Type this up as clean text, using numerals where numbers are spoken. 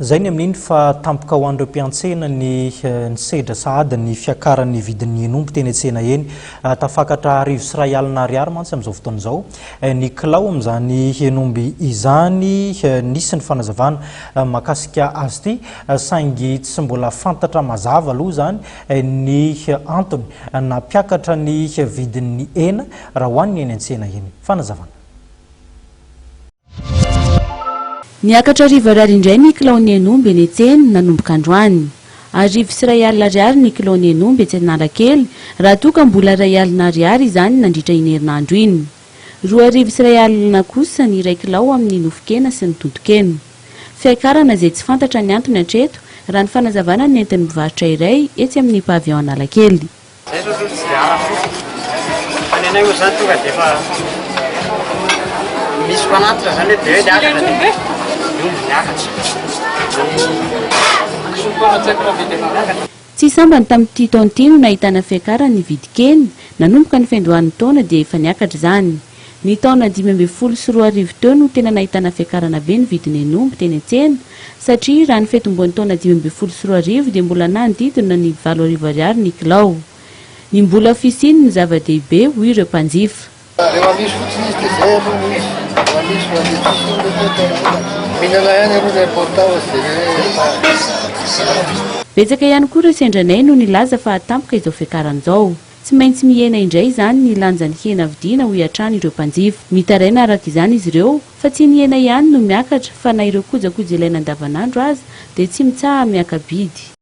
Zay ny amin'iny fa tampoka ho an'ireo mpiantsena ny sedra sahady ny fiakaran'ny vidin'ny enomby teny an-tsena eny tafakatra R1,000 mantsy amin'izao fotoana izao ny kilao amin'izany enomby izany nisy ny fanazavana mahakasika azy ity saingy tsy mbola fantatra mazava aloha zany ny antony nampiakatra ny vidin'ny hena raha hoan'ny eny an-tsena eny. Fanazavana. Niakatra R1,000 indray ny kilaon'ny enomby eny an-tsena nanomboka androany. R1,000 ny kilaon'ny enomby etsy Analakely raha toa ka mbola R1,000 izany nandritra iny herinandro iny. R2,000 kosa ny iray kilao amin'ny nofon-kena sy ny toton-kena. Fiakarana izay tsy fantatra ny antony hatreto raha ny fanazavana ny entin'ny mpivarotra iray etsy amin'ny pavion Analakely. Tsy sambany tamin'ity taona ity no nahitana fiakarana ny vidikeny nanomboka ny fiandohan'ny taona dia efa niakatra izany. Ny taona 2012 teo no tena nahitana fiakarana be ny vidiny enomby teny an-tsena satria raha ny fetomboan'ny taona 2013 dia mbola nanodidina ny R4,000 ny kilao. Ny mbola fisiny ny zava-dehibe hoy ireo mpanjifa. Betsaka ihany koa ireo sendranay no nilaza fa hatampoka izao fiakarana izao. Tsy maintsy mihena indray izany ny lanjan'ny hena vidiana ho hiatrany ireo mpanjifa. Mitaraina araka izany izy ireo fa tsy ny hena ihany no miakatra fa na ireo kojakoja ilaina andavanandro aza dia tsy mitsaha miaka bidy.